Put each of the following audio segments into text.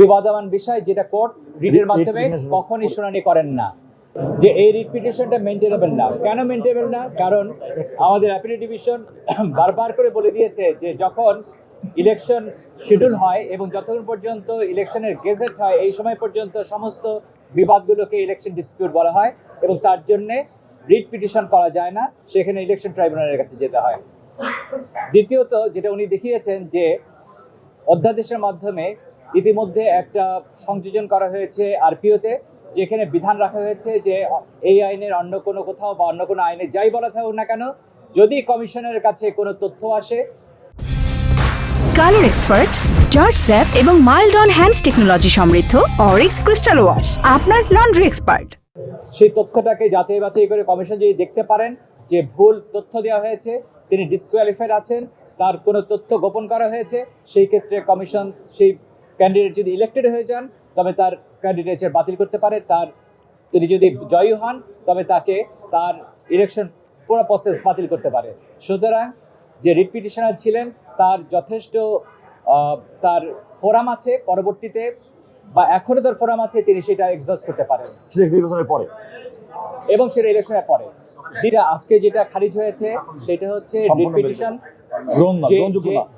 বিবাদমান বিষয় যেটা কোর্ট রিটের মাধ্যমে কখনই শুনানি করেন না, যে এই রিট পিটিশনটা মেনটেনেবল না। কেন মেনটেনেবল না? কারণ আমাদের অ্যাপিলেট ডিভিশন বারবার করে বলে দিয়েছে যে যখন ইলেকশন শিডিউল হয় এবং যতক্ষণ পর্যন্ত ইলেকশনের গেজেট হয় এই সময় পর্যন্ত সমস্ত বিবাদগুলোকে ইলেকশন ডিসপিউট বলা হয় এবং তার জন্যে রিট পিটিশন করা যায় না, সেখানে ইলেকশন ট্রাইব্যুনালের কাছে যেতে হয়। দ্বিতীয়ত যেটা উনি দেখিয়েছেন যে অধ্যাদেশের মাধ্যমে ইতিমধ্যে একটা সংযোজন করা হয়েছে আরপিওতে, যেখানে বিধান রাখা হয়েছে যে এই আইনের অন্য কোনো কোথাও বা অন্য কোনো আইনে যাই বলা থাকুক না কেন, যদি কমিশনের কাছে কোনো তথ্য আসে, কালার এক্সপার্ট, জর্জ স্যাপ এবং মাইল্ড অন হ্যান্ডস টেকনোলজি সমৃদ্ধ অরিক্স ক্রিস্টাল ওয়াশ আপনার লন্ড্রি এক্সপার্ট। সেই তথ্যটাকে যাচাই বাছাই করে কমিশন যদি দেখতে পারেন যে ভুল তথ্য দেওয়া হয়েছে, তিনি ডিসকোয়ালিফাইড আছেন, তার কোনো তথ্য গোপন করা হয়েছে, সেই ক্ষেত্রে কমিশন সেই ক্যান্ডিডেট যদি ইলেক্টেড হয়ে যান তবে তার ক্যান্ডিডেটের বাতিল করতে পারে। তিনি যদি জয়ী হন তবে তাকে তার ইলেকশন পুরো প্রসেস বাতিল করতে পারে। সুতরাং যে রিট পিটিশনার ছিলেন তার যথেষ্ট তার ফোরাম আছে, পরবর্তীতে বা এখনও তার ফোরাম আছে, তিনি সেটা এক্সস্ট করতে পারেন নির্বাচনের পরে এবং সেটা ইলেকশনের পরে। আজকে যেটা খারিজ হয়েছে সেটা হচ্ছে রিট পিটিশন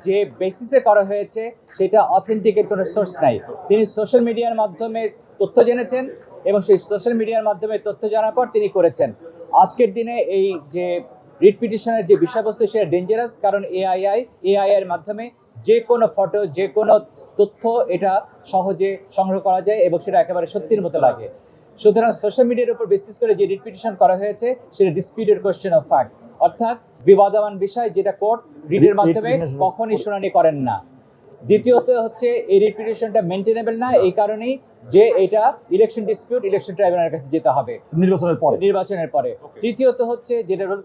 যে বেসিসে করা হয়েছে সেটা অথেন্টিকের কোনো সোর্স নাই। তিনি সোশ্যাল মিডিয়ার মাধ্যমে তথ্য জেনেছেন এবং সেই সোশ্যাল মিডিয়ার মাধ্যমে তথ্য জানার পর তিনি করেছেন। আজকের দিনে এই যে রিট পিটিশনের যে বিষয়বস্তু সেটা ডেঞ্জারাস, কারণ এআই এর মাধ্যমে যে কোনো ফটো, যে কোনো তথ্য এটা সহজে সংগ্রহ করা যায় এবং সেটা একেবারে সত্যির মতো লাগে। সুতরাং সোশ্যাল মিডিয়ার উপর বেসিস করে যে রিট পিটিশন করা হয়েছে সেটা ডিসপিউটেড কোয়েশ্চেন অফ ফ্যাক্ট, অর্থাৎ বিবাদমান বিষয় যেটা কোর্ট রিটের মাধ্যমে কখনই শুনানি করেন না। দ্বিতীয়ত হচ্ছে এই রিট পিটিশনটা মেনটেনেবল না, এই কারণেই যে এটা ইলেকশন ডিসপিউট ইলেকশন ট্রাইব্যুনালের কাছে যেতে হবে নির্বাচনের পরে। তৃতীয়ত হচ্ছে যেটা রুল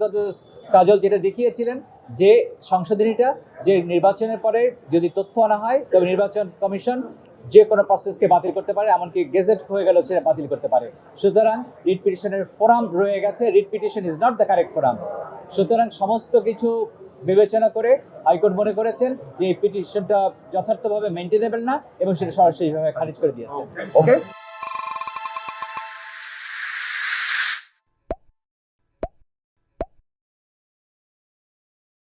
কাজল যেটা দেখিয়েছিলেন যে সংশোধনীটা, যে নির্বাচনের পরে যদি তথ্য আনা হয় তবে নির্বাচন কমিশন যে কোনো প্রসেসকে বাতিল করতে পারে, এমনকি গেজেট হয়ে গেল সেটা বাতিল করতে পারে। সুতরাং রিট পিটিশনের ফোরাম রয়ে গেছে, writ petition is not the correct forum. সুতরাং সমস্ত কিছু বিবেচনা করে হাইকোর্ট মনে করেছেন যে এই পিটিশনটা যথার্থভাবে মেনটেনেবল না এবং সেটা সরাসরিভাবে খারিজ করে দিয়েছে। ওকে।